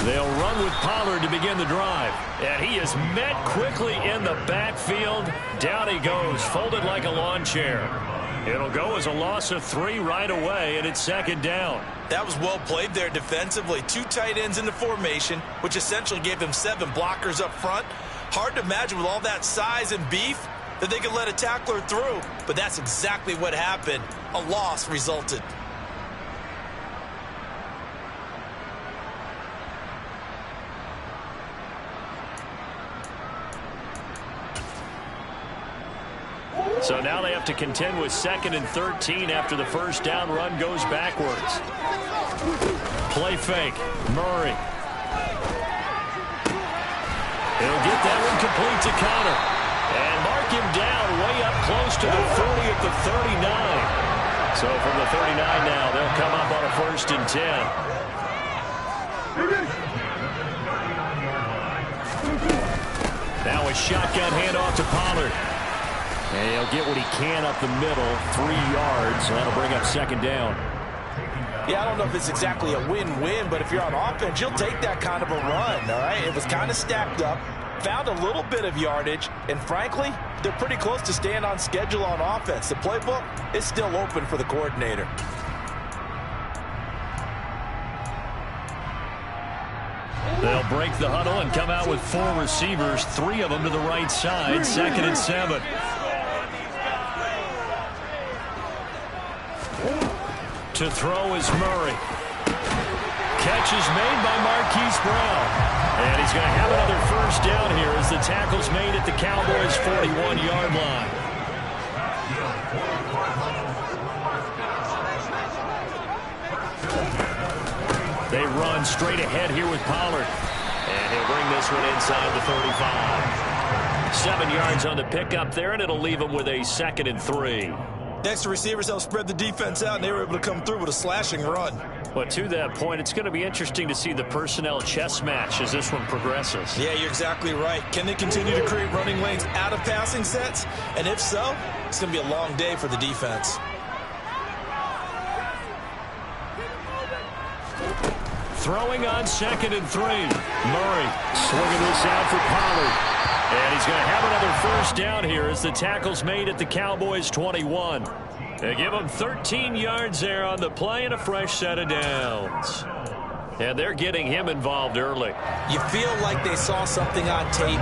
They'll run with Pollard to begin the drive. And he is met quickly in the backfield. Down he goes, folded like a lawn chair. It'll go as a loss of 3 right away, and it's second down. That was well played there defensively. 2 tight ends in the formation, which essentially gave them 7 blockers up front. Hard to imagine with all that size and beef that they could let a tackler through. But that's exactly what happened. A loss resulted. So now they have to contend with 2nd and 13 after the first down run goes backwards. Play fake. Murray. He'll get that one complete to Connor. And mark him down way up close to the 30 at the 39. So from the 39 now, they'll come up on a 1st and 10. Now a shotgun handoff to Pollard. And he'll get what he can up the middle, 3 yards. So that'll bring up 2nd down. Yeah, I don't know if it's exactly a win-win, but if you're on offense, you'll take that kind of a run, all right? It was kind of stacked up, found a little bit of yardage, and frankly, they're pretty close to staying on schedule on offense. The playbook is still open for the coordinator. They'll break the huddle and come out with 4 receivers, 3 of them to the right side, 2nd and 7. To throw is Murray. Catch is made by Marquise Brown. And he's going to have another first down here as the tackle's made at the Cowboys' 41-yard line. They run straight ahead here with Pollard. And he'll bring this one inside the 35. 7 yards on the pickup there, and it'll leave him with a 2nd and 3. Extra receivers helped spread the defense out, and they were able to come through with a slashing run. But to that point, it's going to be interesting to see the personnel chess match as this one progresses. Yeah, you're exactly right. Can they continue to create running lanes out of passing sets? And if so, it's going to be a long day for the defense. Throwing on 2nd and 3. Murray swinging this out for Pollard. And he's going to have another first down here as the tackle's made at the Cowboys' 21. They give him 13 yards there on the play and a fresh set of downs. And they're getting him involved early. You feel like they saw something on tape,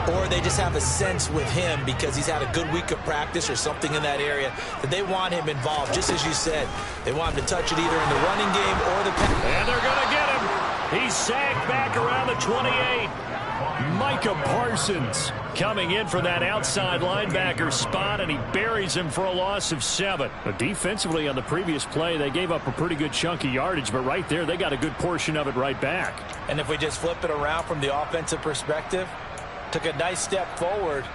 or they just have a sense with him because he's had a good week of practice or something in that area that they want him involved. Just as you said, they want him to touch it either in the running game or the pass. And they're going to get him. He's sagged back around the 28. Micah Parsons coming in for that outside linebacker spot, and he buries him for a loss of 7. But defensively on the previous play, they gave up a pretty good chunk of yardage, but right there, they got a good portion of it right back. And if we just flip it around from the offensive perspective, took a nice step forward,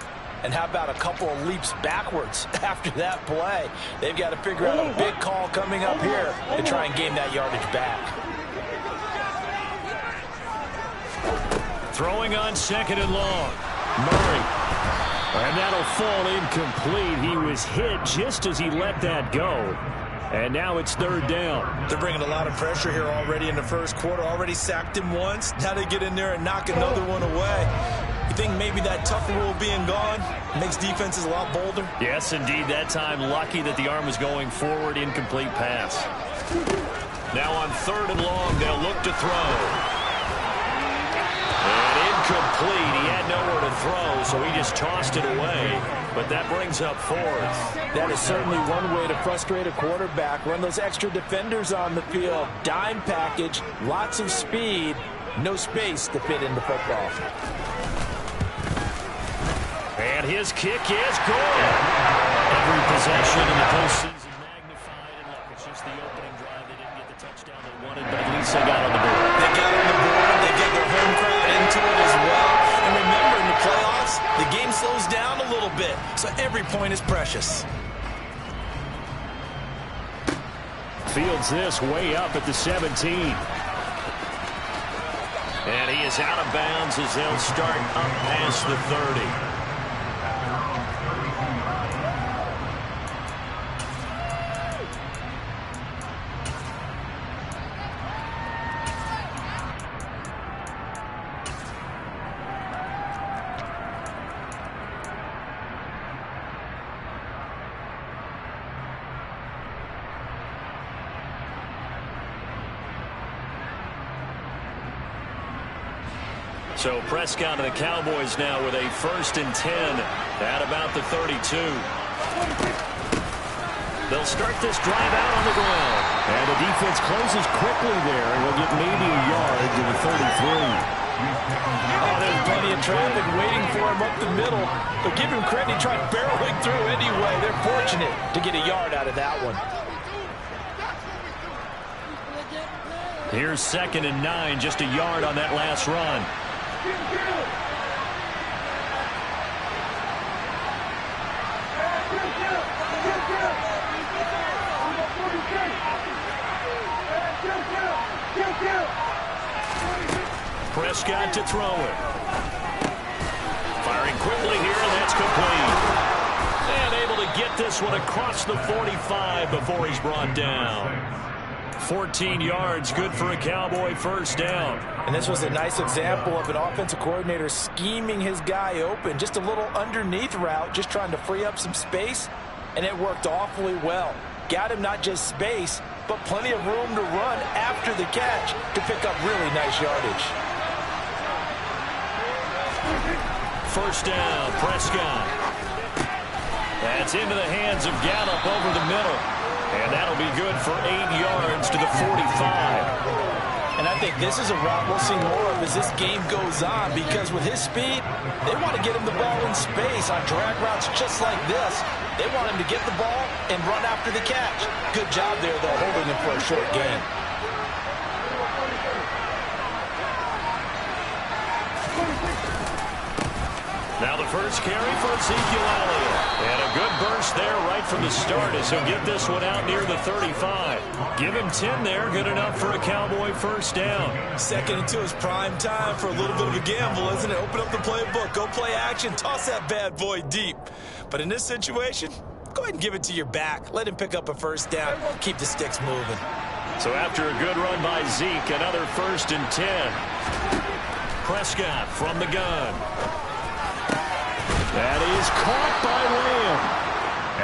and how about a couple of leaps backwards after that play? They've got to figure out a big call coming up here to try and gain that yardage back. Throwing on 2nd and long. Murray. And that'll fall incomplete. He was hit just as he let that go. And now it's 3rd down. They're bringing a lot of pressure here already in the first quarter. Already sacked him once. Now they get in there and knock another one away. You think maybe that tough rule being gone makes defenses a lot bolder? Yes, indeed. That time lucky that the arm was going forward. Incomplete pass. Now on 3rd and long, they'll look to throw. And incomplete. He had nowhere to throw, so he just tossed it away. But that brings up 4th. That is certainly one way to frustrate a quarterback. Run those extra defenders on the field. Dime package, lots of speed, no space to fit in the football. And his kick is good. Every possession in the postseason magnified. And look, it's just the opening drive. They didn't get the touchdown they wanted, but at least they got on the board. They got on the board. They get their home crowd into it as well. And remember, in the playoffs, the game slows down a little bit, so every point is precious. Fields this way up at the 17. And he is out of bounds as they'll start up past the 30. So Prescott and the Cowboys now with a 1st and 10 at about the 32. They'll start this drive out on the ground. And the defense closes quickly there, and will get maybe a yard to the 33. Oh, there's plenty of traffic waiting for him up the middle. But give him credit, he tried barreling through anyway. They're fortunate to get a yard out of that one. Here's 2nd and 9, just a yard on that last run. Prescott to throw it. Firing quickly here, and that's complete. And able to get this one across the 45 before he's brought down. 14 yards, good for a Cowboy 1st down. And this was a nice example of an offensive coordinator scheming his guy open. Just a little underneath route, just trying to free up some space, and it worked awfully well. Got him not just space, but plenty of room to run after the catch to pick up really nice yardage. 1st down, Prescott. That's into the hands of Gallup over the middle. And that'll be good for 8 yards to the 45. And I think this is a route we'll see more of as this game goes on, because with his speed, they want to get him the ball in space on drag routes just like this. They want him to get the ball and run after the catch. Good job there, though, holding him for a short gain. Now the first carry for Ezekiel Elliott. And a good burst there right from the start as he'll get this one out near the 35. Give him 10 there, good enough for a Cowboy 1st down. 2nd and 2 is prime time for a little bit of a gamble, isn't it? Open up the playbook, go play action, toss that bad boy deep. But in this situation, go ahead and give it to your back. Let him pick up a 1st down, keep the sticks moving. So after a good run by Zeke, another 1st and 10. Prescott from the gun. That is caught by Lamb.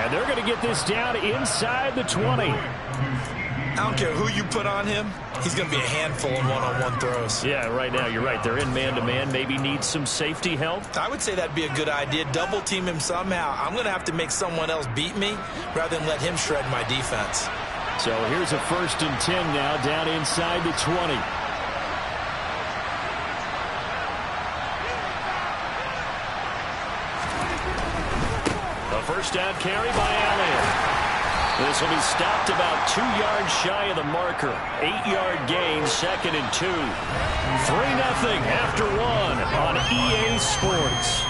And they're going to get this down inside the 20. I don't care who you put on him. He's going to be a handful in one-on-one throws. Yeah, right now, you're right. They're in man-to-man. Maybe needs some safety help. I would say that'd be a good idea. Double team him somehow. I'm going to have to make someone else beat me rather than let him shred my defense. So here's a 1st and 10 now down inside the 20. The 1st down carry by Elliott. This will be stopped about 2 yards shy of the marker. 8-yard gain, 2nd and 2. 3-0 after 1 on EA Sports.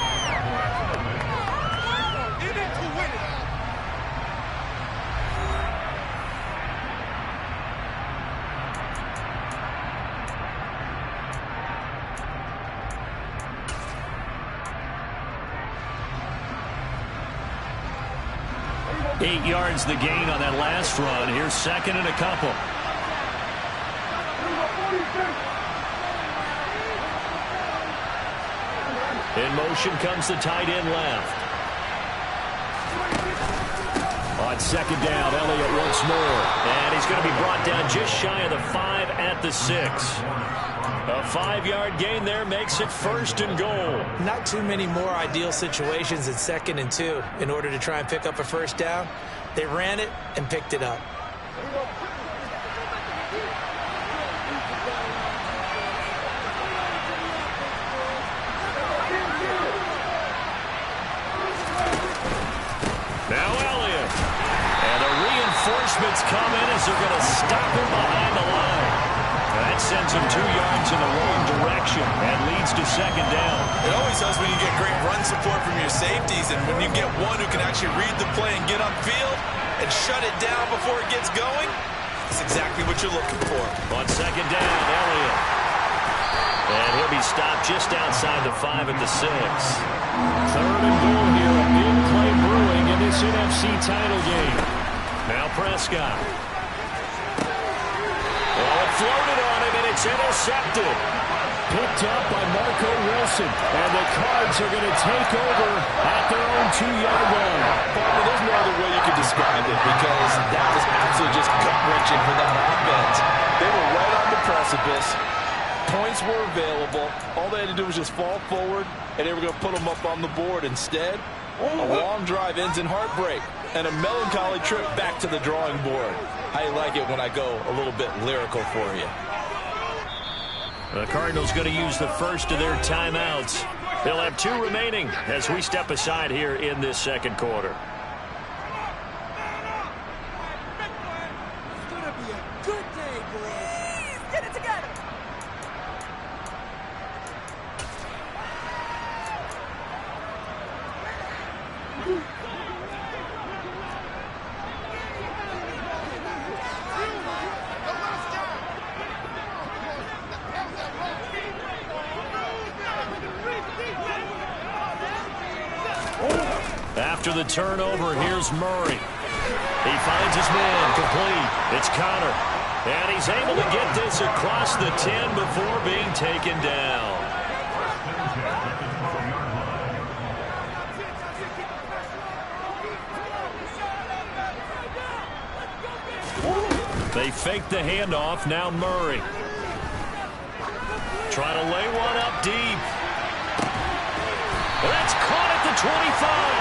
Eight yards the gain on that last run. Here's 2nd and a couple. In motion comes the tight end left. On 2nd down, Elliott once more. And he's going to be brought down just shy of the 5 at the 6. A 5-yard gain there makes it 1st and goal. Not too many more ideal situations at 2nd and 2 in order to try and pick up a 1st down. They ran it and picked it up. Now Elliott. And the reinforcements come in as they're going to stop him behind the line. That sends him 2 yards in the wrong direction and leads to 2nd down. It always helps when you get great run support from your safeties, and when you get one who can actually read the play and get upfield and shut it down before it gets going, that's exactly what you're looking for. On 2nd down, Elliott. And he'll be stopped just outside the 5 at the 6. 3rd and goal here, a big play brewing in this NFC title game. Now Prescott. Floated on him, and it's intercepted. Picked up by Marco Wilson. And the Cards are going to take over at their own 2-yard line. Well, there's no other way you could describe it, because that was absolutely just gut-wrenching for that offense. They were right on the precipice. Points were available. All they had to do was just fall forward, and they were going to put them up on the board. Instead, a long drive ends in heartbreak and a melancholy trip back to the drawing board. I like it when I go a little bit lyrical for you. The Cardinals going to use the first of their timeouts. They'll have 2 remaining as we step aside here in this second quarter. It's going to be a good day, boys. Get it together. After the turnover, here's Murray. He finds his man complete. It's Connor. And he's able to get this across the 10 before being taken down. They fake the handoff. Now Murray. Trying to lay one up deep. That's caught at the 25.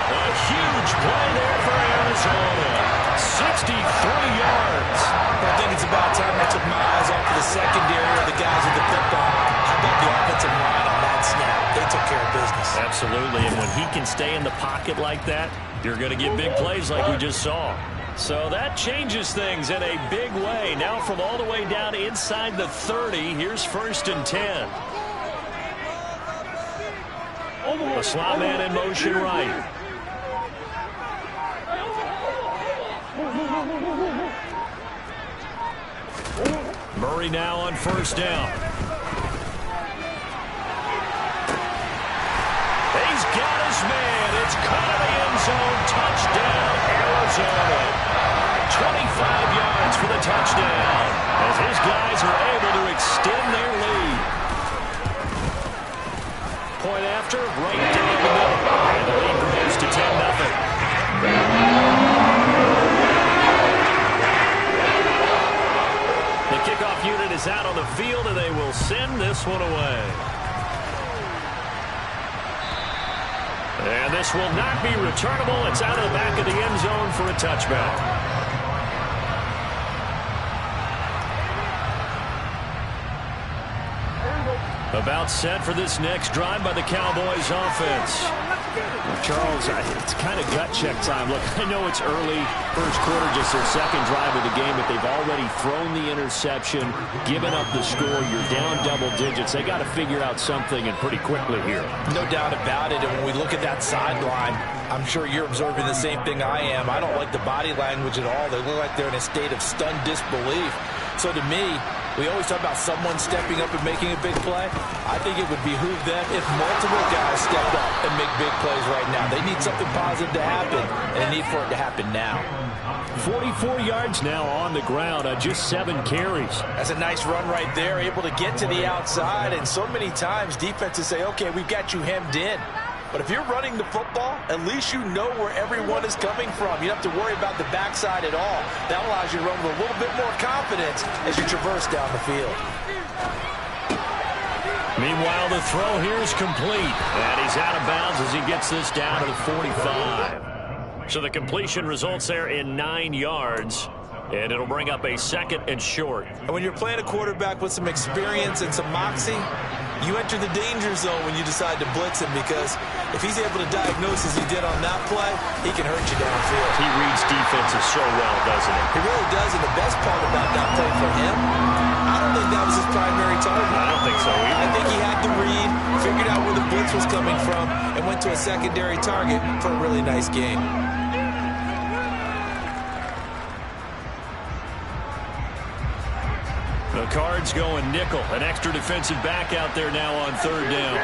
A huge play there for Arizona. 63 yards. I think it's about time I took my eyes off of the secondary or the guys with the football. How about the offensive line on that snap? They took care of business. Absolutely, and when he can stay in the pocket like that, you're going to get big plays like we just saw. So that changes things in a big way. Now from all the way down inside the 30, here's 1st and 10. The slot man in motion right. Murray now on 1st down. He's got his man. It's caught in the end zone. Touchdown, Arizona. 25 yards for the touchdown as his guys are able to extend their lead. Point after, right down the middle. And the lead grows to 10-0. The kickoff unit is out on the field, and they will send this one away. And this will not be returnable. It's out of the back of the end zone for a touchback. About set for this next drive by the Cowboys offense. Charles, it's kind of gut check time. Look, I know it's early, first quarter, just their second drive of the game, but they've already thrown the interception, given up the score. You're down double digits. They got to figure out something, and pretty quickly here. No doubt about it. And when we look at that sideline, I'm sure you're observing the same thing I am. I don't like the body language at all. They look like they're in a state of stunned disbelief. So to me, we always talk about someone stepping up and making a big play. I think it would behoove them if multiple guys stepped up and make big plays right now. They need something positive to happen, and they need for it to happen now. 44 yards now on the ground on just 7 carries. That's a nice run right there, able to get to the outside. And so many times defenses say, okay, we've got you hemmed in. But if you're running the football, at least you know where everyone is coming from. You don't have to worry about the backside at all. That allows you to run with a little bit more confidence as you traverse down the field. Meanwhile, the throw here is complete. And he's out of bounds as he gets this down to the 45. So the completion results there in 9 yards. And it'll bring up a 2nd and short. And when you're playing a quarterback with some experience and some moxie, you enter the danger zone when you decide to blitz him, because if he's able to diagnose as he did on that play, he can hurt you downfield. He reads defenses so well, doesn't he? He really does, and the best part about that play for him, I don't think that was his primary target. I don't think so either. I think he had to read, figured out where the blitz was coming from, and went to a secondary target for a really nice game. The Cards going nickel. An extra defensive back out there now on 3rd down.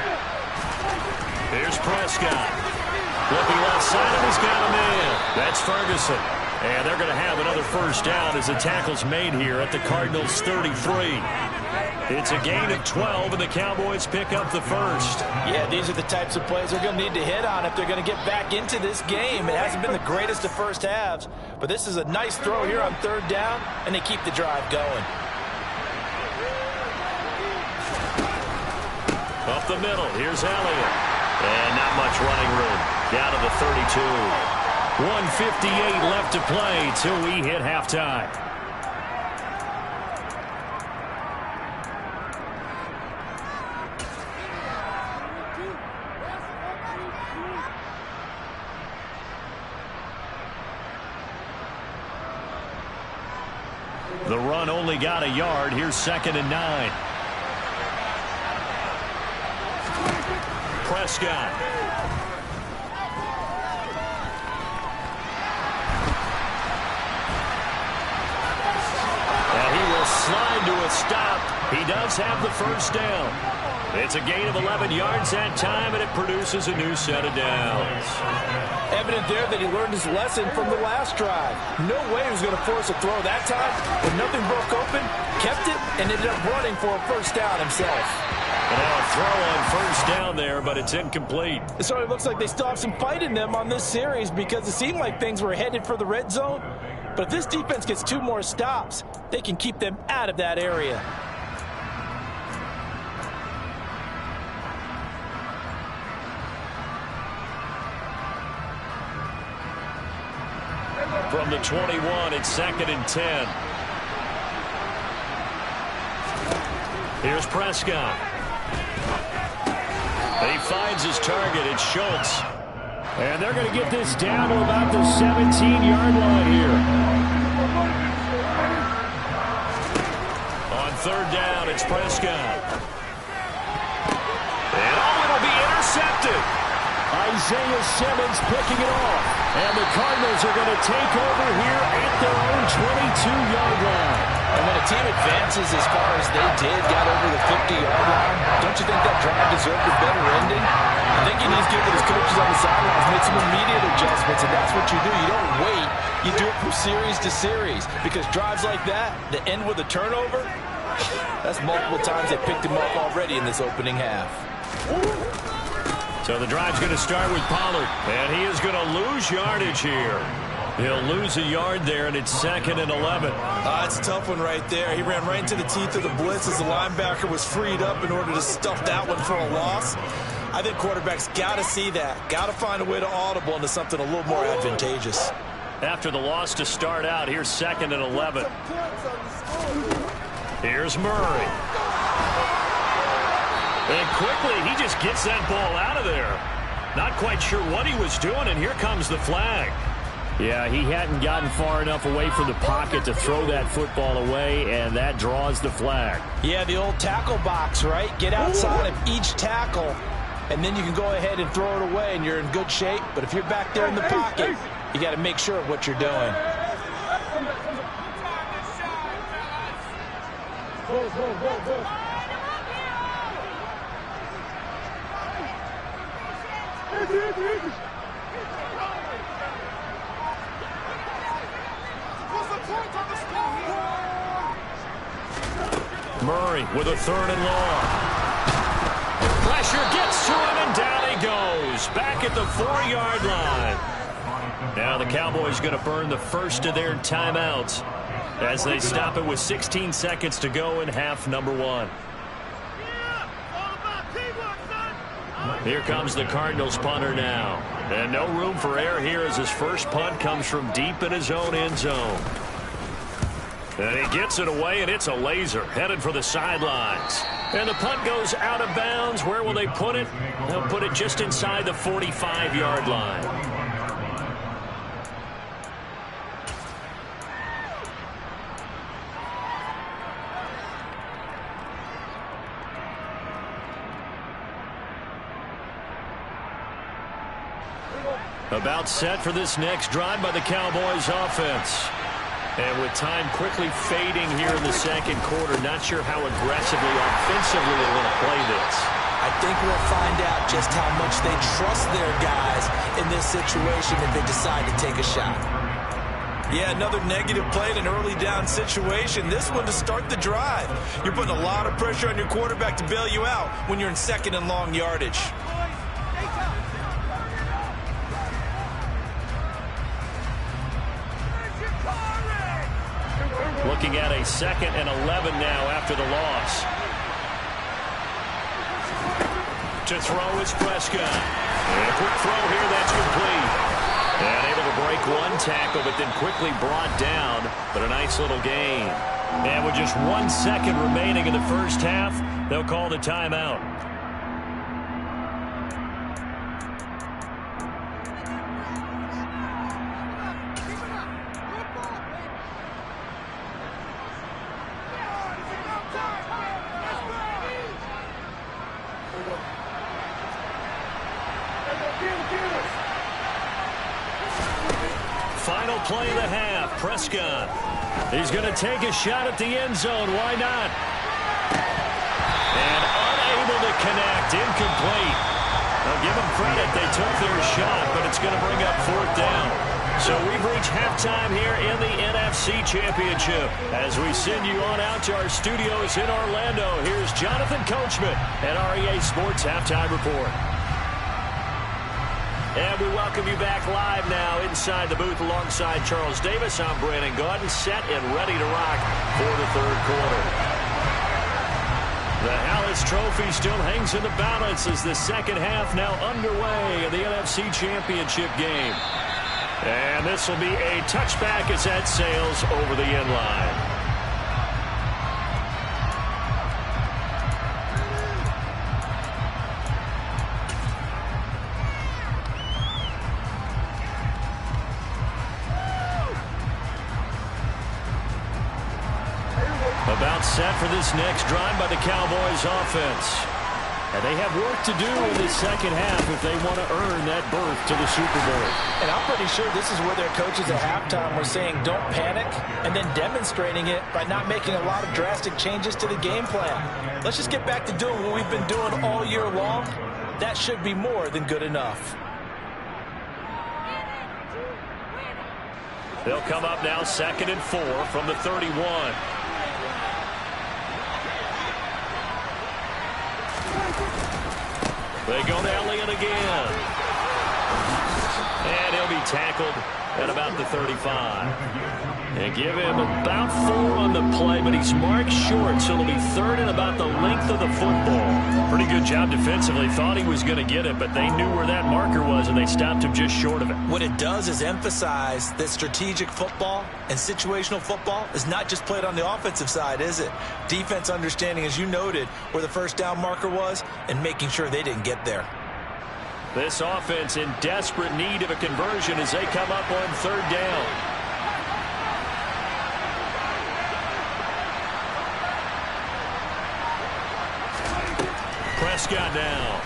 Here's Prescott. Looking left side, and he's got a man. That's Ferguson. And they're going to have another 1st down as the tackle's made here at the Cardinals' 33. It's a gain of 12, and the Cowboys pick up the 1st. Yeah, these are the types of plays they're going to need to hit on if they're going to get back into this game. It hasn't been the greatest of first halves, but this is a nice throw here on 3rd down, and they keep the drive going. up the middle. Here's Elliott. And not much running room. Down to the 32. 1:58 left to play till we hit halftime. The run only got a yard. Here's 2nd and 9. Prescott. And he will slide to a stop. He does have the first down. It's a gain of 11 yards that time, and it produces a new set of downs. Evident there that he learned his lesson from the last drive. No way he was going to force a throw that time. When nothing broke open, kept it, and ended up running for a first down himself. And now a throw on first down there, but it's incomplete. So it looks like they still have some fight in them on this series because it seemed like things were headed for the red zone. But if this defense gets 2 more stops, they can keep them out of that area. From the 21, it's 2nd and 10. Here's Prescott. He finds his target. It's Schultz. And they're going to get this down to about the 17-yard line here. On 3rd down, it's Prescott. And it'll be intercepted. Isaiah Simmons picking it off. And the Cardinals are going to take over here at their own 22-yard line. And when a team advances as far as they did, got over the 50-yard line, don't you think that drive deserved a better ending? I think he needs to get with his coaches on the sidelines, make some immediate adjustments, and that's what you do. You don't wait. You do it from series to series, because drives like that end with a turnover, that's multiple times they picked him up already in this opening half. So the drive's going to start with Pollard, and he is going to lose yardage here. He'll lose a yard there, and it's 2nd and 11. It's a tough one right there. He ran right into the teeth of the blitz as the linebacker was freed up in order to stuff that one for a loss. I think quarterbacks got to see that. Got to find a way to audible into something a little more advantageous. After the loss to start out, here's 2nd and 11. Here's Murray. And quickly, he just gets that ball out of there. Not quite sure what he was doing, and here comes the flag. Yeah, he hadn't gotten far enough away from the pocket to throw that football away, and that draws the flag. Yeah, the old tackle box, right? Get outside of each tackle, and then you can go ahead and throw it away, and you're in good shape. But if you're back there in the pocket, you got to make sure of what you're doing. Murray with a 3rd and long. Pressure gets to him, and down he goes. Back at the 4-yard line. Now the Cowboys going to burn the first of their timeouts as they stop it with 16 seconds to go in half number 1. Here comes the Cardinals punter now. And no room for error here as his first punt comes from deep in his own end zone. And he gets it away, and it's a laser headed for the sidelines. And the punt goes out of bounds. Where will they put it? They'll put it just inside the 45-yard line. About set for this next drive by the Cowboys offense. And with time quickly fading here in the second quarter, not sure how aggressively, offensively they're going to play this. I think we'll find out just how much they trust their guys in this situation if they decide to take a shot. Yeah, another negative play in an early down situation. This one to start the drive. You're putting a lot of pressure on your quarterback to bail you out when you're in 2nd and long yardage. Looking at a 2nd and 11 now after the loss. To throw is Prescott. And a quick throw here, that's complete. And able to break one tackle, but then quickly brought down. But a nice little gain. And with just 1 second remaining in the first half, they'll call the timeout. Final play of the half. Prescott. He's going to take a shot at the end zone. Why not? And unable to connect. Incomplete. I'll give them credit. They took their shot, but it's going to bring up 4th down. So we've reached halftime here in the NFC Championship. As we send you on out to our studios in Orlando, here's Jonathan Coachman at REA Sports Halftime Report. And we welcome you back live now inside the booth alongside Charles Davis. I'm Brandon Gaudin, set and ready to rock for the third quarter. The Hallis Trophy still hangs in the balance as the second half now underway in the NFC Championship game. And this will be a touchback as that sails over the end line. About set for this next drive by the Cowboys offense. And they have work to do in the second half if they want to earn that berth to the Super Bowl. And I'm pretty sure this is where their coaches at halftime were saying don't panic, and then demonstrating it by not making a lot of drastic changes to the game plan. Let's just get back to doing what we've been doing all year long. That should be more than good enough. They'll come up now 2nd and 4 from the 31. They go to Elliott again. And he'll be tackled at about the 35. And give him about 4 on the play, but he's marked short, so it'll be 3rd and about the length of the football. Pretty good job defensively. Thought he was going to get it, but they knew where that marker was, and they stopped him just short of it. What it does is emphasize that strategic football and situational football is not just played on the offensive side, is it? Defense understanding, as you noted, where the first down marker was and making sure they didn't get there. This offense in desperate need of a conversion as they come up on 3rd down. Prescott down.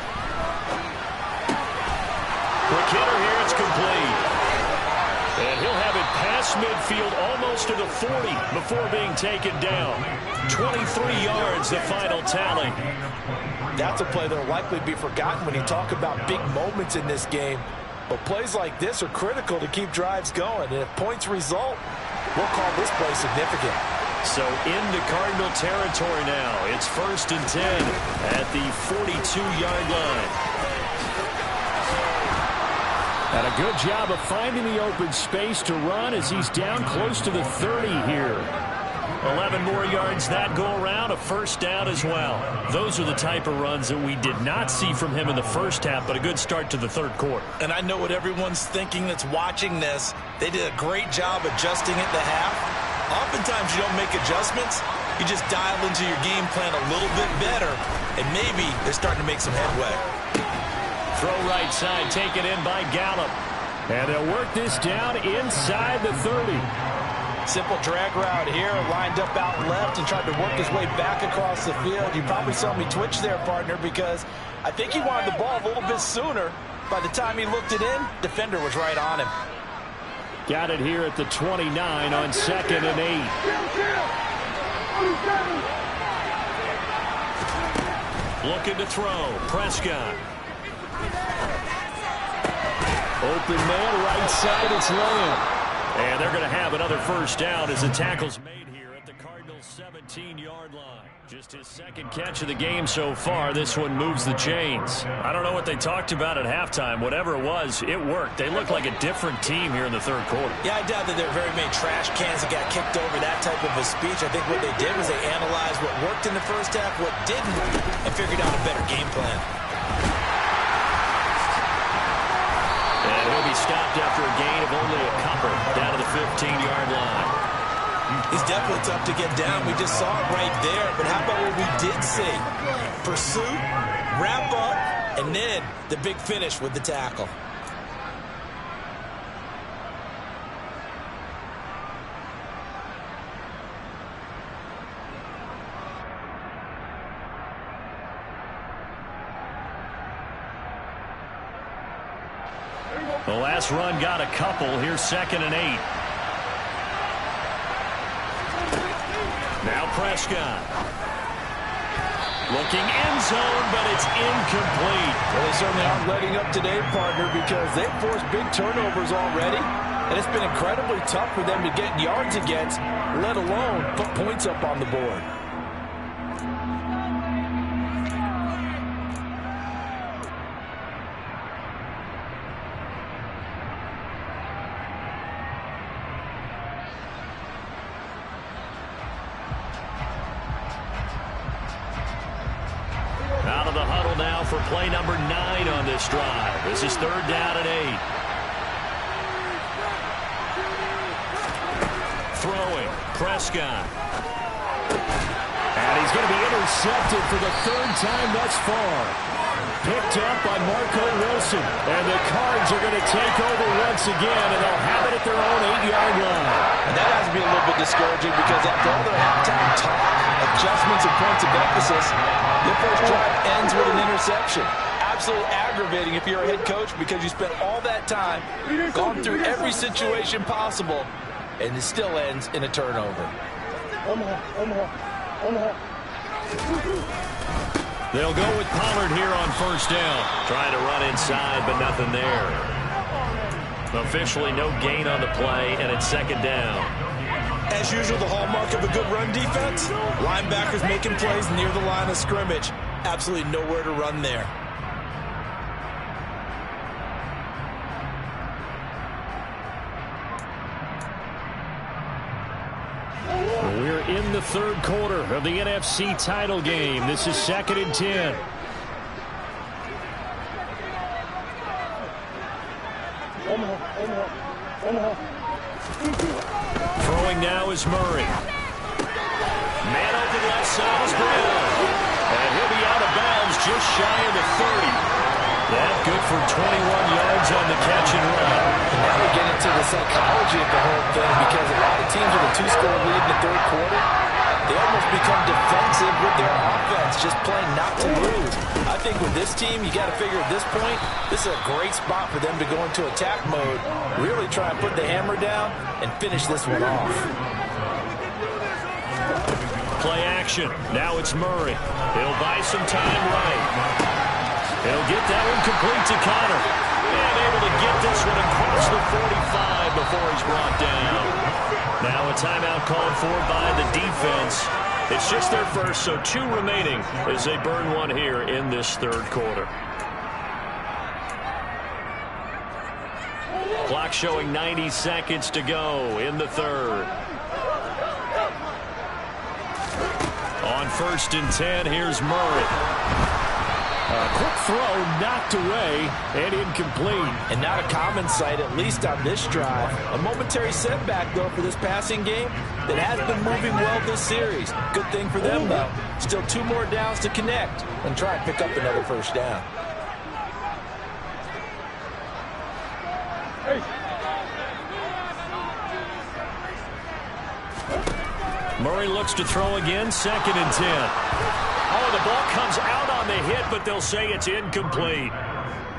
Quick hitter here, it's complete. And he'll have it past midfield almost to the 40 before being taken down. 23 yards, the final tally. That's a play that will likely be forgotten when you talk about big moments in this game. But plays like this are critical to keep drives going. And if points result, we'll call this play significant. So into Cardinal territory now. It's 1st and 10 at the 42-yard line. And a good job of finding the open space to run as he's down close to the 30 here. 11 more yards that go around, a 1st down as well. Those are the type of runs that we did not see from him in the first half, but a good start to the 3rd quarter. And I know what everyone's thinking that's watching this. They did a great job adjusting at the half. Oftentimes you don't make adjustments. You just dial into your game plan a little bit better, and maybe they're starting to make some headway. Throw right side, taken in by Gallup. And they'll work this down inside the 30. Simple drag route here, lined up out left and tried to work his way back across the field. You probably saw me twitch there, partner, because I think he wanted the ball a little bit sooner. By the time he looked it in, defender was right on him. Got it here at the 29 on 2nd and 8. Looking to throw. Prescott. Open man, right side, it's Lamb. And they're going to have another 1st down as the tackle's made here at the Cardinals' 17-yard line. Just his 2nd catch of the game so far. This one moves the chains. I don't know what they talked about at halftime. Whatever it was, it worked. They look like a different team here in the 3rd quarter. Yeah, I doubt that there are very many trash cans that got kicked over that type of a speech. I think what they did was they analyzed what worked in the first half, what didn't, and figured out a better game plan. stopped after a gain of only a couple down to the 15-yard line. He's definitely tough to get down. We just saw it right there. But how about what we did see? Pursuit, wrap up, and then the big finish with the tackle. The last run got a couple. Here's 2nd and 8. Now Prescott. Looking end zone, but it's incomplete. Well, they certainly aren't letting up today, partner, because they've forced big turnovers already, and it's been incredibly tough for them to get yards against, let alone put points up on the board. Out of the huddle now for play number 9 on this drive. This is 3rd down and 8. Throwing, Prescott. And he's going to be intercepted for the 3rd time thus far. Picked up by Marco Wilson. And the Cards are going to take over once again, and they'll have it at their own 8-yard line. And that has to be a little bit discouraging because after all their halftime talk, adjustments and points of emphasis, their first drive ends with an interception. Absolutely aggravating if you're a head coach because you spent all that time, gone through every situation possible, and it still ends in a turnover. They'll go with Pollard here on 1st down. Trying to run inside, but nothing there. Officially no gain on the play, and it's 2nd down. As usual, the hallmark of a good run defense, linebackers making plays near the line of scrimmage. Absolutely nowhere to run there. We're in the 3rd quarter of the NFC title game. This is 2nd and 10. Throwing now is Murray. Man open left side is Brown. And he'll be out of bounds just shy of the 30. That good for 21 yards on the catch and run. Now we get into the psychology of the whole thing because a lot of teams with a 2-score lead in the 3rd quarter, they almost become defensive with their offense, just playing not to lose. I think with this team, you got to figure at this point, this is a great spot for them to go into attack mode, really try and put the hammer down and finish this one off. Play action. Now it's Murray. He'll buy some time right. He'll get that one complete to Connor. And able to get this one across the 45 before he's brought down. Now a timeout called for by the defense. It's just their first, so 2 remaining as they burn one here in this 3rd quarter. Clock showing 90 seconds to go in the 3rd. On 1st and 10, here's Murray. A quick throw knocked away and incomplete. And not a common sight, at least on this drive. A momentary setback, though, for this passing game that has been moving well this series. Good thing for them, though. Still 2 more downs to connect and try and pick up another 1st down. Murray looks to throw again, 2nd and 10. Oh, the ball comes out on the hit, but they'll say it's incomplete.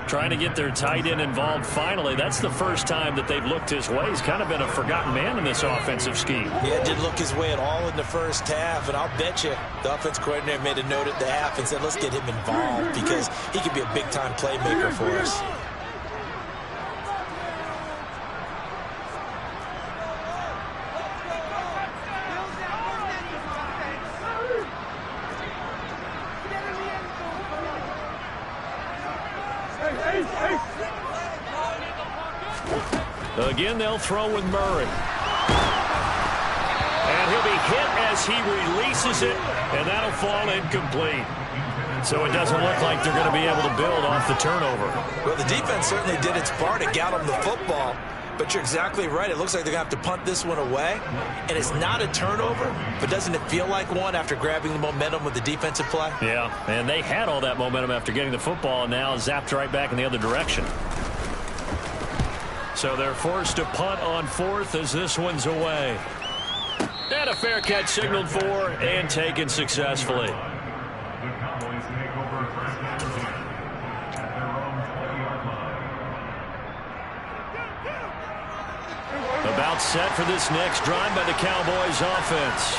Trying to get their tight end involved finally. That's the first time that they've looked his way. He's kind of been a forgotten man in this offensive scheme. Yeah, didn't look his way at all in the 1st half, and I'll bet you the offense coordinator made a note at the half and said, let's get him involved because he could be a big-time playmaker for us. Again, they'll throw with Murray. And he'll be hit as he releases it, and that'll fall incomplete. So it doesn't look like they're going to be able to build off the turnover. Well, the defense certainly did its part to get them the football. But you're exactly right. It looks like they're going to have to punt this one away. And it's not a turnover, but doesn't it feel like one after grabbing the momentum with the defensive play? Yeah, and they had all that momentum after getting the football and now zapped right back in the other direction. So they're forced to punt on 4th as this one's away. And a fair catch signaled for and taken successfully. About set for this next drive by the Cowboys offense.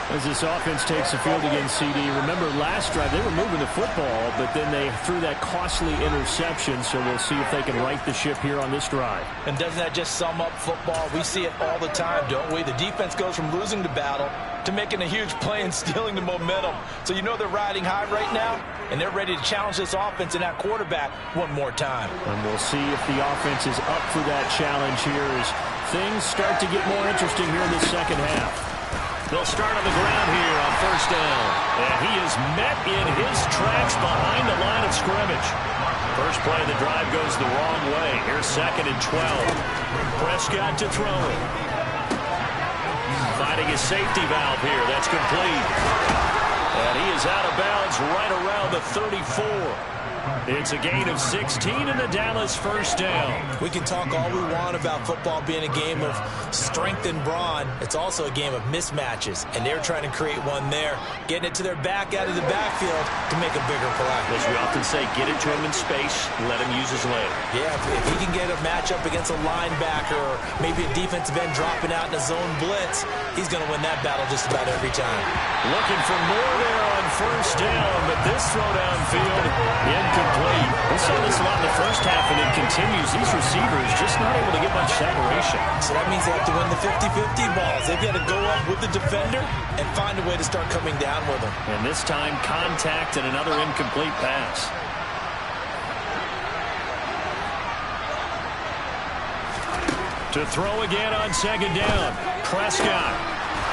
As this offense takes the field against CD, remember last drive they were moving the football, but then they threw that costly interception, so we'll see if they can right the ship here on this drive. And doesn't that just sum up football? We see it all the time, don't we? The defense goes from losing the battle to making a huge play and stealing the momentum. So you know they're riding high right now, and they're ready to challenge this offense and that quarterback one more time. And we'll see if the offense is up for that challenge here as things start to get more interesting here in the second half. They'll start on the ground here on 1st down. And he is met in his tracks behind the line of scrimmage. First play of the drive goes the wrong way. Here's 2nd and 12. Prescott to throw it. Finding his safety valve here. That's complete. And he is out of bounds right around the 34. It's a gain of 16 in the Dallas 1st down. We can talk all we want about football being a game of strength and brawn. It's also a game of mismatches, and they're trying to create one there, getting it to their back out of the backfield to make a bigger play. As we often say, get it to him in space, let him use his leg. Yeah, if he can get a matchup against a linebacker or maybe a defensive end dropping out in a zone blitz, he's going to win that battle just about every time. Looking for more there on 1st down, but this throw downfield incomplete. We saw this a lot in the first half, and it continues. These receivers just not able to get much separation. So that means they have to win the 50-50 balls. They've got to go up with the defender and find a way to start coming down with them. And this time, contact and another incomplete pass. To throw again on 2nd down. Prescott.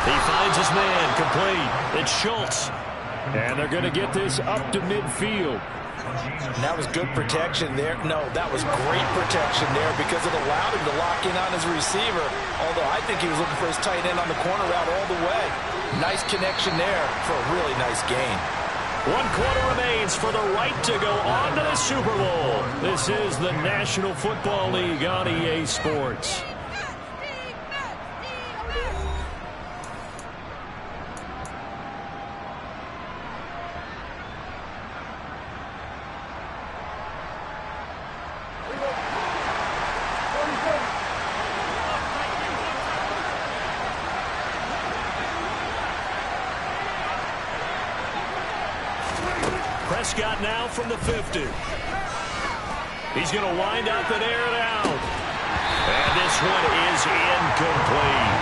He finds his man, complete. It's Schultz. And they're going to get this up to midfield. And that was good protection there. No, that was great protection there because it allowed him to lock in on his receiver, although I think he was looking for his tight end on the corner route all the way. Nice connection there for a really nice gain. 1 quarter remains for the right to go on to the Super Bowl. This is the National Football League on EA Sports. Prescott now from the 50. He's going to wind up and air it out. And this one is incomplete.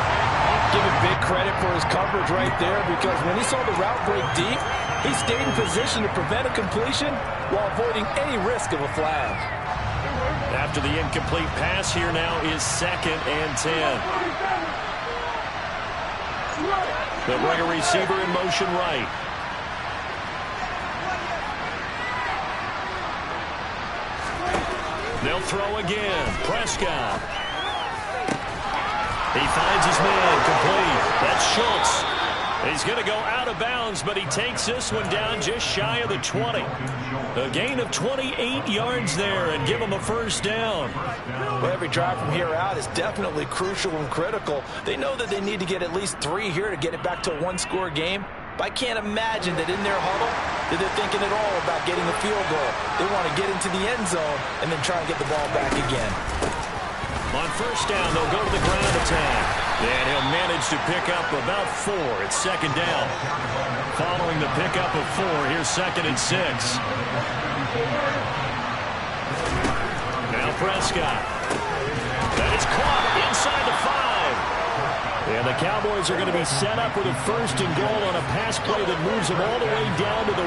Give him big credit for his coverage right there because when he saw the route break deep, he stayed in position to prevent a completion while avoiding any risk of a flag. After the incomplete pass, here now is 2nd and 10. They'll bring a receiver in motion right. They'll throw again. Prescott. He finds his man, complete. That's Schultz. He's going to go out of bounds, but he takes this one down just shy of the 20. A gain of 28 yards there and give him a 1st down. Well, every drive from here out is definitely crucial and critical. They know that they need to get at least 3 here to get it back to a 1-score game. But I can't imagine that in their huddle that they're thinking at all about getting a field goal. They want to get into the end zone and then try and get the ball back again. On 1st down, they'll go to the ground attack. And he'll manage to pick up about 4. It's 2nd down. Following the pickup of 4, here's 2nd and 6. Now Prescott. And it's caught inside the 5. And the Cowboys are going to be set up with a 1st and goal on a pass play that moves them all the way down to the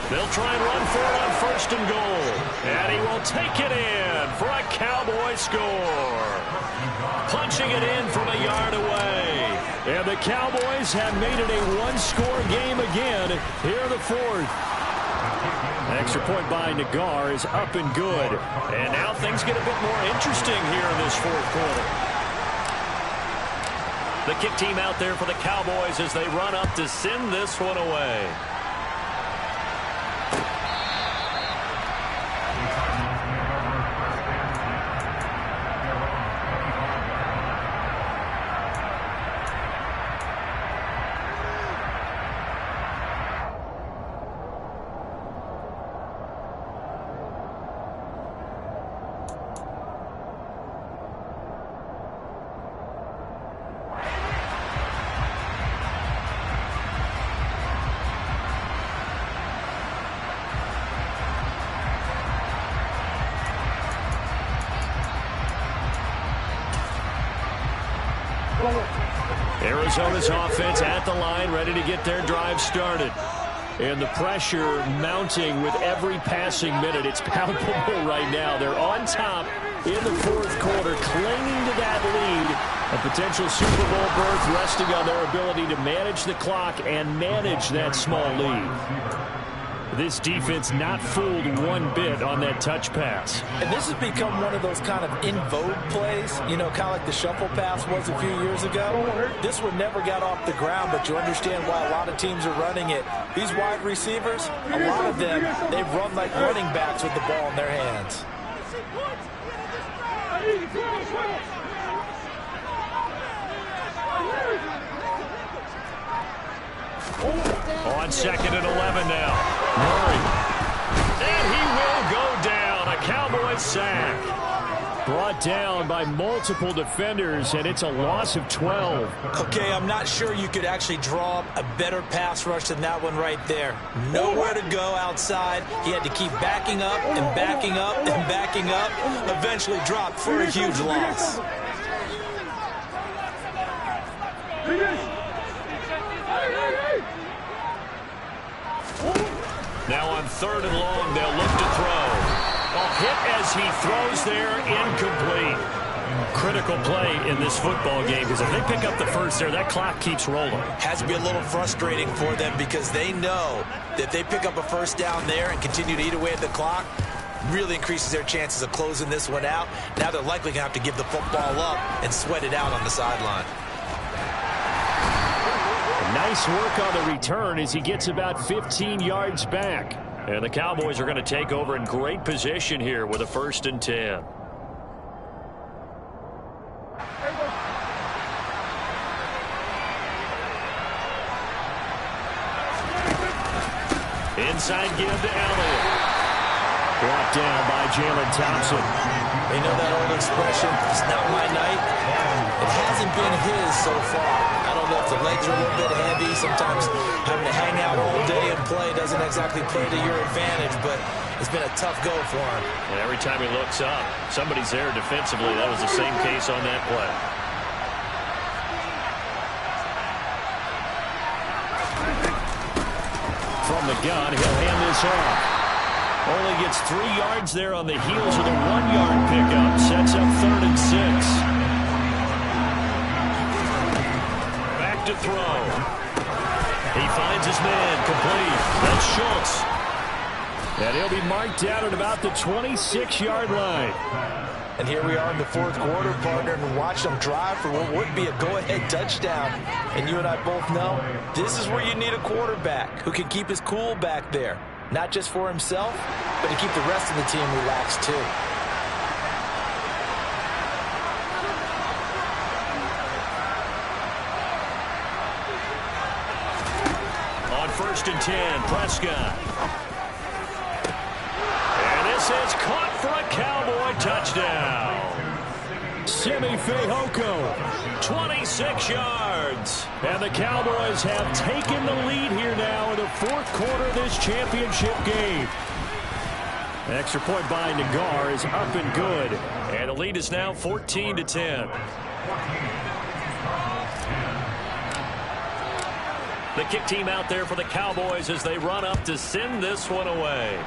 1. They'll try and run for it on 1st and goal. And he will take it in for a Cowboy score. Punching it in from a yard away. And the Cowboys have made it a one-score game again here in the 4th. Extra point by Nagar is up and good. And now things get a bit more interesting here in this 4th quarter. The kick team out there for the Cowboys as they run up to send this one away. Arizona's offense at the line, ready to get their drive started. And the pressure mounting with every passing minute. It's palpable right now. They're on top in the 4th quarter, clinging to that lead. A potential Super Bowl berth resting on their ability to manage the clock and manage that small lead. This defense not fooled one bit on that touch pass. And this has become one of those kind of in vogue plays, you know, kind of like the shuffle pass was a few years ago. This one never got off the ground, but you understand why a lot of teams are running it. These wide receivers, a lot of them, they run like running backs with the ball in their hands. On 2nd and 11 now. Murray. And he will go down. A Cowboys sack. Brought down by multiple defenders, and it's a loss of 12. Okay, I'm not sure you could actually draw up a better pass rush than that one right there. Nowhere to go outside. He had to keep backing up and backing up and backing up. Eventually dropped for a huge loss. Now on 3rd and long, they'll look to throw. A hit as he throws there, incomplete. Critical play in this football game because if they pick up the first there, that clock keeps rolling. Has to be a little frustrating for them because they know that if they pick up a first down there and continue to eat away at the clock, really increases their chances of closing this one out. Now they're likely going to have to give the football up and sweat it out on the sideline. Nice work on the return as he gets about 15 yards back. And the Cowboys are going to take over in great position here with a 1st and 10. Inside give to Elliott. Brought down by Jalen Thompson. You know that old expression, it's not my night. It hasn't been his so far. I don't know if the legs are a little bit heavy. Sometimes having to hang out all day and play doesn't exactly play to your advantage, but it's been a tough go for him. And every time he looks up, somebody's there defensively. That was the same case on that play. From the gun, he'll hand this off. Only gets 3 yards there on the heels of the 1-yard pickup. Sets up 3rd and 6. Back to throw. He finds his man complete. That's Schultz. And he'll be marked down at about the 26-yard line. And here we are in the 4th quarter, partner, and watch them drive for what would be a go-ahead touchdown. And you and I both know this is where you need a quarterback who can keep his cool back there. Not just for himself, but to keep the rest of the team relaxed too. On 1st and 10, Prescott. And this is caught for a Cowboy touchdown. Simi Fehoko, 26 yards. And the Cowboys have taken the lead here now in the 4th quarter of this championship game. Extra point by Nagar is up and good. And the lead is now 14-10. The kick team out there for the Cowboys as they run up to send this one away.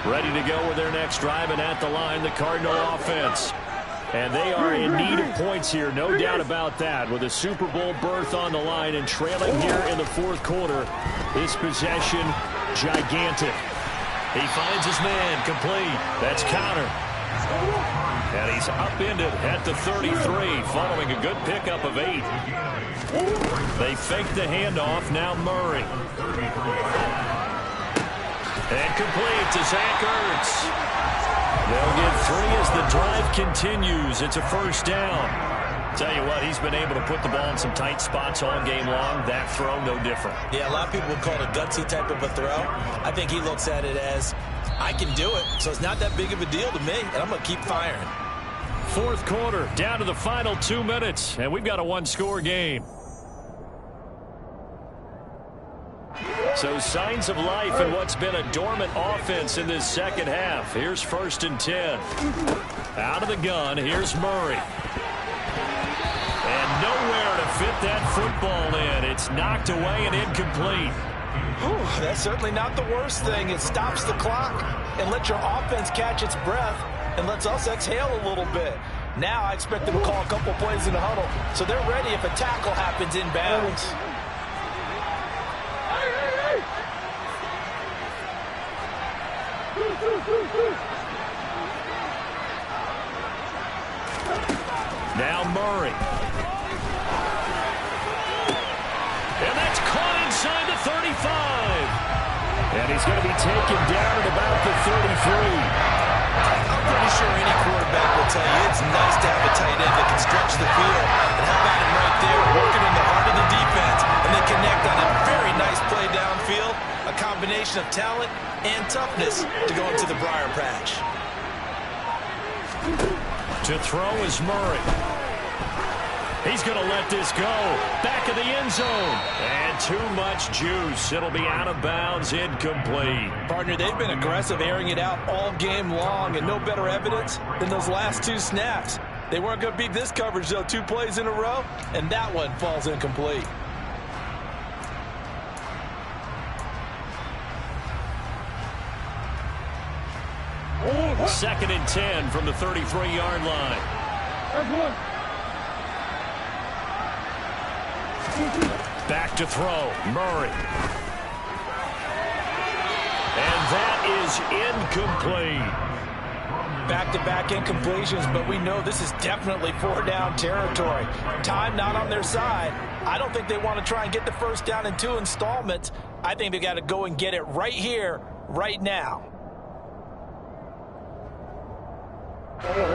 Ready to go with their next drive, and at the line, the Cardinal offense. And they are in need of points here, no doubt about that. With a Super Bowl berth on the line and trailing here in the fourth quarter, this possession, gigantic. He finds his man, complete. That's Connor. And he's upended at the 33, following a good pickup of 8. They fake the handoff, now Murray. And complete to Zach Ertz. They'll get 3 as the drive continues. It's a first down. Tell you what, he's been able to put the ball in some tight spots all game long. That throw, no different. Yeah, a lot of people would call it a gutsy type of a throw. I think he looks at it as, I can do it, so it's not that big of a deal to me, and I'm going to keep firing. Fourth quarter, down to the final 2 minutes, and we've got a one-score game. So signs of life in what's been a dormant offense in this second half. Here's 1st and 10. Out of the gun, here's Murray. And nowhere to fit that football in. It's knocked away and incomplete. Whew, that's certainly not the worst thing. It stops the clock and lets your offense catch its breath and lets us exhale a little bit. Now I expect them to call a couple plays in the huddle, so they're ready if a tackle happens inbounds. Now Murray. And that's caught inside the 35. And he's going to be taken down at about the 33. I'm pretty sure any quarterback will tell you it's nice to have a tight end that can stretch the field. And how about him right there, working in the heart of the defense, and they connect on a very nice play downfield. A combination of talent and toughness to go into the briar patch. To throw is Murray. He's going to let this go. Back of the end zone. And too much juice. It'll be out of bounds, incomplete. Partner, they've been aggressive, airing it out all game long, and no better evidence than those last 2 snaps. They weren't going to beat this coverage, though, 2 plays in a row, and that one falls incomplete. Second and 10 from the 33-yard line. Back to throw, Murray. And that is incomplete. Back-to-back incompletions, but we know this is definitely 4-down territory. Time not on their side. I don't think they want to try and get the first down in 2 installments. I think they got to go and get it right here, right now.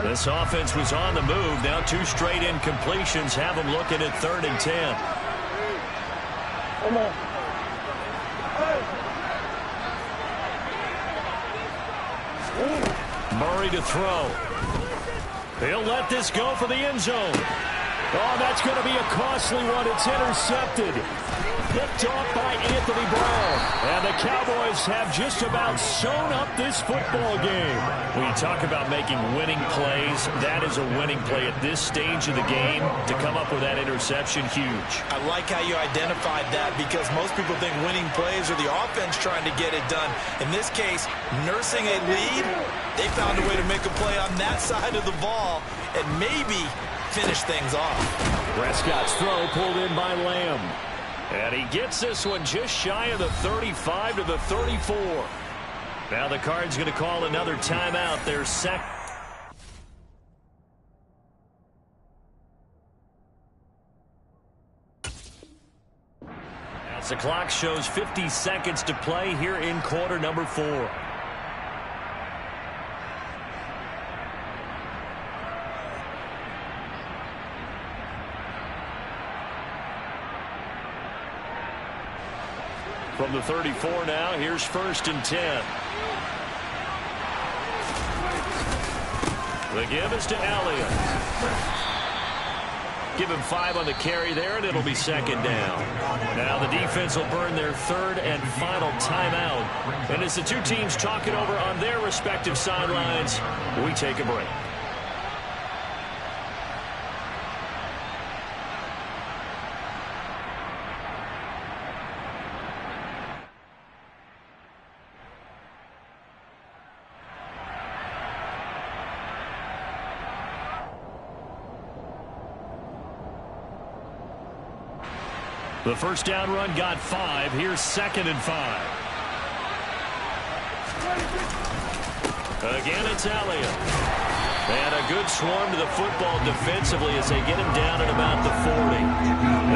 This offense was on the move. Now 2 straight incompletions have them looking at 3rd and 10. Murray to throw. He'll let this go for the end zone. Oh, that's going to be a costly one. It's intercepted. Picked off by Anthony Brown. And the Cowboys have just about sewn up this football game. When you talk about making winning plays, that is a winning play at this stage of the game. To come up with that interception, huge. I like how you identified that, because most people think winning plays are the offense trying to get it done. In this case, nursing a lead, they found a way to make a play on that side of the ball and maybe finish things off. Prescott's throw pulled in by Lamb. And he gets this one just shy of the 35 to the 34. Now the Cards going to call another timeout. Their second. As the clock shows 50 seconds to play here in quarter number 4. From the 34 now, here's 1st and 10. The give is to Elliott. Give him 5 on the carry there, and it'll be second down. Now the defense will burn their third and final timeout. And as the two teams talk it over on their respective sidelines, we take a break. The first down run got 5. Here's second and 5. Again, it's Elliott. And a good swarm to the football defensively as they get him down at about the 40.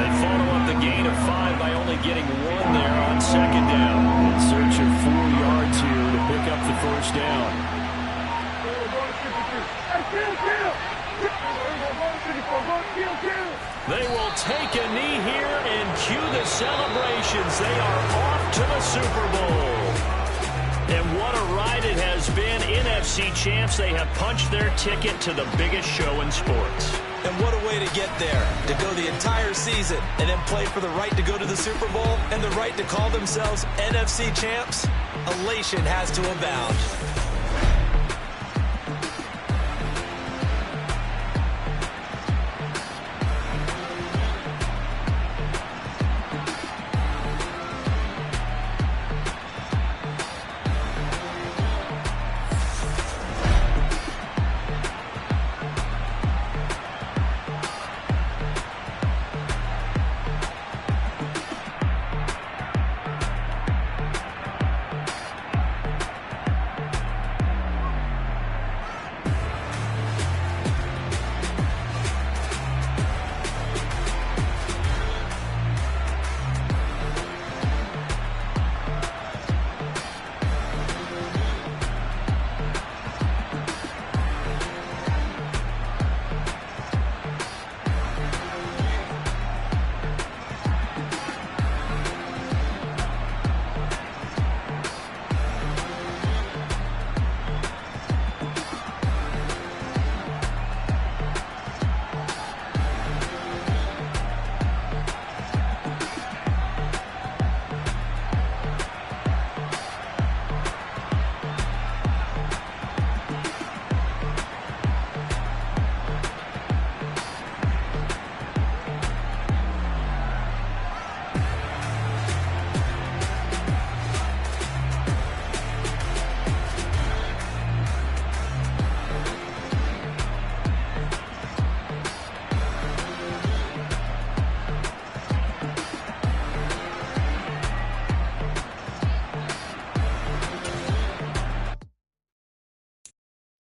They follow up the gain of 5 by only getting 1 there on second down. In search of 4 yards here to pick up the first down. They will take a knee here and cue the celebrations. They are off to the Super Bowl. And what a ride it has been. NFC champs, they have punched their ticket to the biggest show in sports. And what a way to get there, to go the entire season and then play for the right to go to the Super Bowl and the right to call themselves NFC champs. Elation has to abound.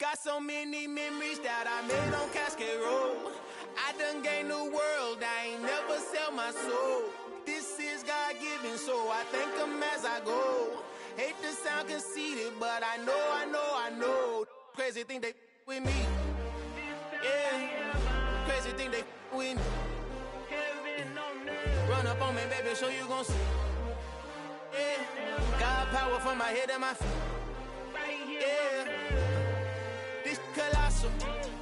Got so many memories that I made on Cascade Road. I done gained the world, I ain't never sell my soul. This is God-given, so I thank him as I go. Hate to sound conceited, but I know. Crazy thing they with me. Yeah, crazy thing they with me. Run up on me, baby, so you gon' see. Yeah, God power from my head and my feet. Yeah. This colossal,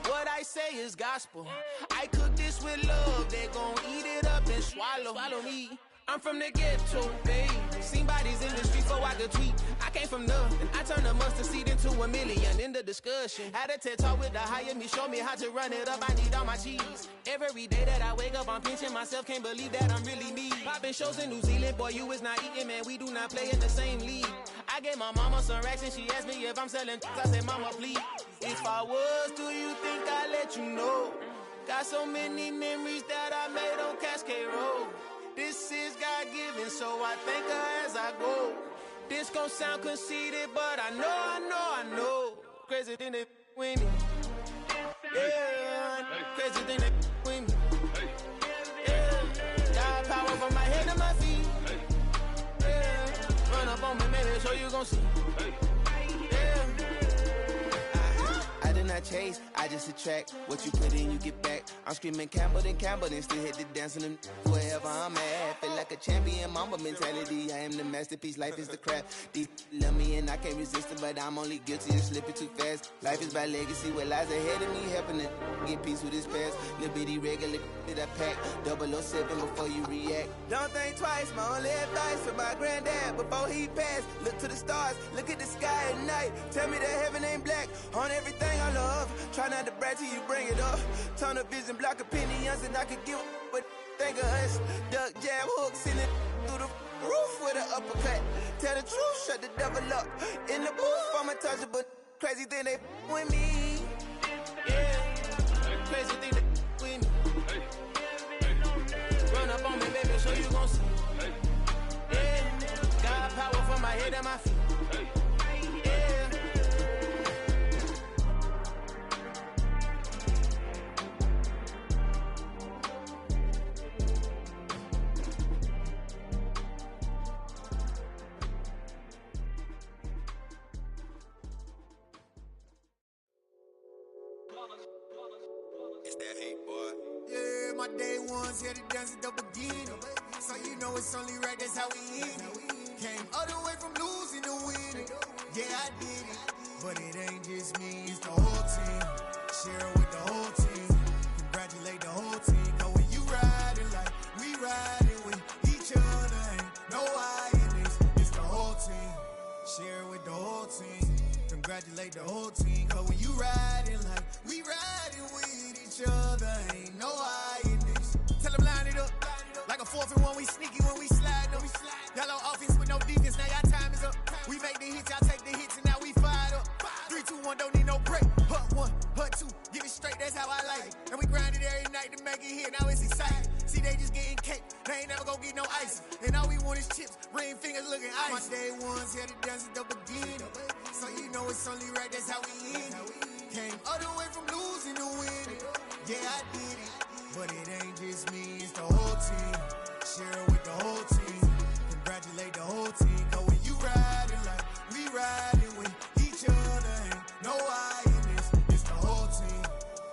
what I say is gospel. I cook this with love, they gon' eat it up and swallow me. I'm from the ghetto, babe. Seen bodies in the street so I could tweet. I came from nothing, I turned a mustard seed into a million. In the discussion, had a TED talk with the higher me, show me how to run it up. I need all my cheese. Every day that I wake up, I'm pinching myself, can't believe that I'm really me. Popping shows in New Zealand, boy, you is not eating, man. We do not play in the same league. I gave my mama some racks and she asked me if I'm selling. I said, mama, please. If I was, do you think I'd let you know? Got so many memories that I made on Cascade Road. This is God-given, so I thank her as I go. This gon' sound conceited, but I know. Crazy thing they with me. Yeah, crazy thing they with me. Yeah, God power from my head to my feet. Yeah, run up on me, maybe, so you gon' see. Yeah, I did not chase, I just attract what you put in, you get back. I'm screaming Campbell, then still hit the dancing and wherever I'm at. Feel like a champion, mamba mentality. I am the masterpiece, life is the crap. Deep love me and I can't resist it, but I'm only guilty of slipping too fast. Life is by legacy, what lies ahead of me, helping to get peace with this past. Little bitty regular that I pack, 007 before you react. Don't think twice, my only advice for my granddad before he passed. Look to the stars, look at the sky at night. Tell me that heaven ain't black on everything I love. Try not to brag till you bring it up. Tunnel vision, block opinions, and I could give what think of us. Duck, jab, hooks in it through the roof with an uppercut. Tell the truth, shut the devil up. In the booth, I'm untouchable. Crazy thing they with me. Yeah, crazy thing they with me. Run up on me, baby, so you gon' see. Yeah, got power from my head and my feet. My day ones here to dance at the beginning. So you know it's only right, that's how we end it. Came all the way from losing to winning. Yeah, I did it. But it ain't just me, it's the whole team. Share it with the whole team. Congratulate the whole team. Cause when you riding like we riding with each other, ain't no I in this. It's the whole team. Share it with the whole team. Congratulate the whole team. Cause when you riding like we riding with each other, ain't no I in this. Tell them line it up. Like a 4th and 1, we sneaky when we slide them. Y'all on offense with no defense, now y'all time is up. We make the hits, y'all take the hits, and now we fired up. 3, 2, 1, don't need no break. Hut 1, hut 2, give it straight, that's how I like it. And we grind it every night to make it hit, now it's exciting. See, they just getting cake, they ain't never gonna get no ice. And all we want is chips, ring fingers looking ice. My day ones here to dance at the beginning. So you know it's only right, that's how we end it. Came all the way from losing to winning. Yeah, I did it. But it ain't just me, it's the whole team. Share it with the whole team. Congratulate the whole team. Cause when you riding like we riding with each other, ain't no I in this. It's the whole team.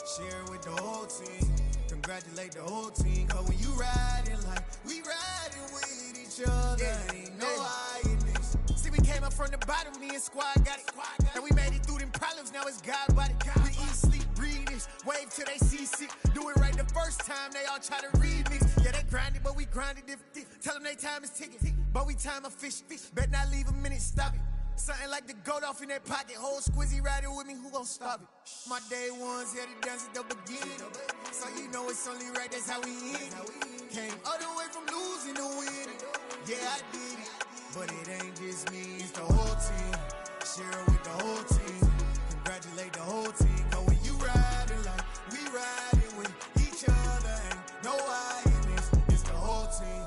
Share it with the whole team. Congratulate the whole team. Cause when you riding like we riding with each other, ain't no I in this. See, we came up from the bottom, me and squad got it. And we made it through them problems, now it's God body. We eat, sleep, breathe this, wave till they see sick. Do it right the first time, they all try to remix. Yeah, they grinded, but we grinded different. Tell them they time is ticking, but we time a fish. Bet not leave a minute, stop it. Something like the goat off in that pocket. Whole squizzy riding with me, who gon' stop it? My day ones here to dance at the beginning. So you know it's only right, that's how we end it. Came all the way from losing to winning. Yeah, I did it. But it ain't just me, it's the whole team. Share it with the whole team. Congratulate the whole team. Cause when you riding like we riding with each other, ain't no I in this. It's the whole team.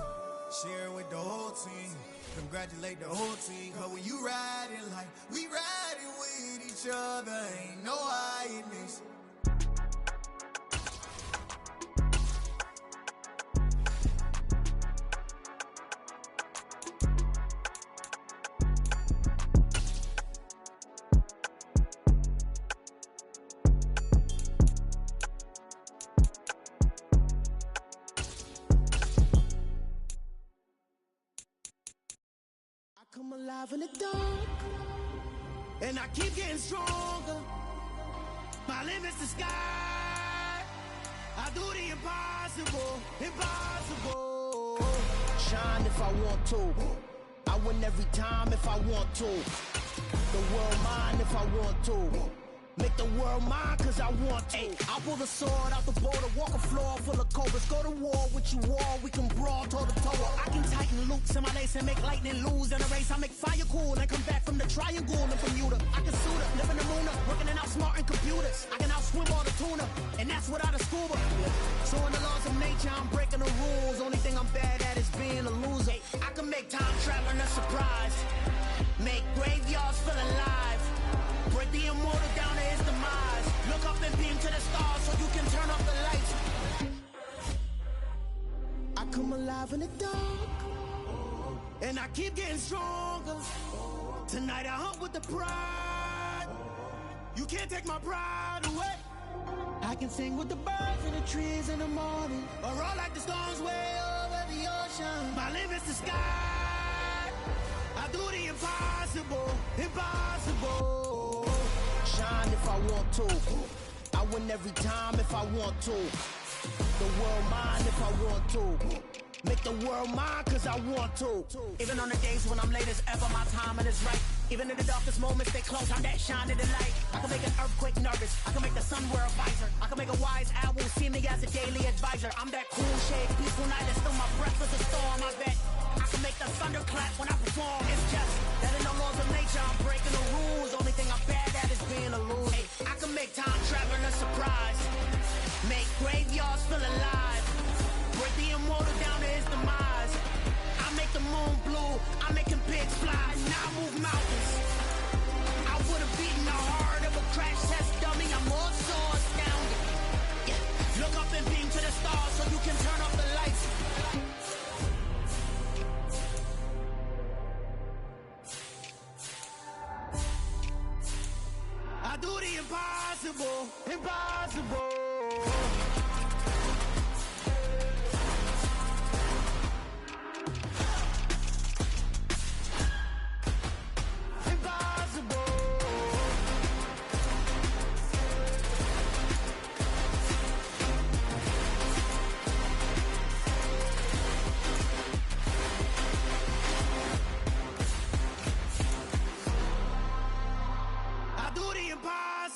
Share it with the whole team. Congratulate the whole team. Cause when you riding like we riding with each other, ain't no I in this. Come alive in the dark, and I keep getting stronger. My limit's the sky. I do the impossible, impossible. Shine if I want to. I win every time if I want to. The world mine if I want to. Make the world mine cause I want to. I pull the sword out the border, walk a floor full of cobras. Go to war with you all, we can brawl toe to toe. I can tighten loops in my lace and make lightning lose in a race. I make fire cool and come back from the triangle in Bermuda. I can suit up, live in the moon up, working and outsmarting computers. I can outswim all the tuna, and that's without a scuba. So in the laws of nature, I'm breaking the rules. Only thing I'm bad at is being a loser. I can make time traveling a surprise. Make graveyards feel alive. Break the immortal down to his demise. Look up and beam to the stars so you can turn off the lights. I come alive in the dark, and I keep getting stronger. Tonight I hunt with the pride. You can't take my pride away. I can sing with the birds and the trees in the morning, or roll like the storms way over the ocean. My limits the sky. I do the impossible, impossible. Shine if I want to. I win every time if I want to. The world mine if I want to. Make the world mine cause I want to. Even on the days when I'm late as ever, my timing is right. Even in the darkest moments, they close, I'm that shine in the light. I can make an earthquake nervous, I can make the sun wear a visor. I can make a wise owl see me as a daily advisor. I'm that cool shade, peaceful night, and still my breath is a storm, I bet. I can make the thunder clap when I perform. It's just that in the laws of nature, I'm breaking the rules. Only thing I'm bad at is being a loser. Hey, I can make time travel a surprise. Make graveyards feel alive. Break the immortal down to his demise. I make the moon blue, I'm making pigs fly. Now I move mountains. I would've beaten the heart of a crash test dummy. I'm more so astounded. Yeah. Look up and beam to the stars so you can turn off the lights. I do the impossible, impossible.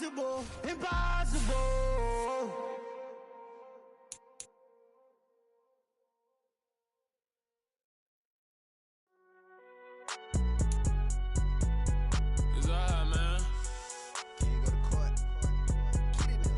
Impossible, impossible. It's alright, man. Can you go to court? Get it up.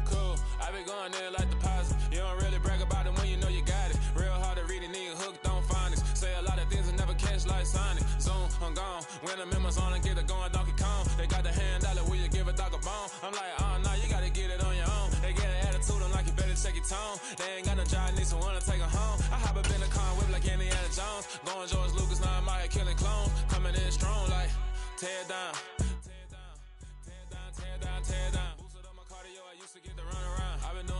Cool, I been going there like deposit. You don't really brag about it when you know you got it. Real hard to read a nigga hooked on phonics. Say a lot of things and never catch like Sonic. Zoom, I'm gone. When the members on and get it going Donkey Kong. They got the hand dollar, will you give a dog a bone? I'm like, oh no, you gotta get it on your own. They get an attitude, I'm like, you better check your tone. They ain't got no job, need someone to take her home. I hop up in the car and whip like Indiana Jones. Going George Lucas, now I'm out here killing clones. Coming in strong like, tear down. Tear down, tear down, tear down, tear down. Boosted up my cardio, I used to get to run around. I've been doing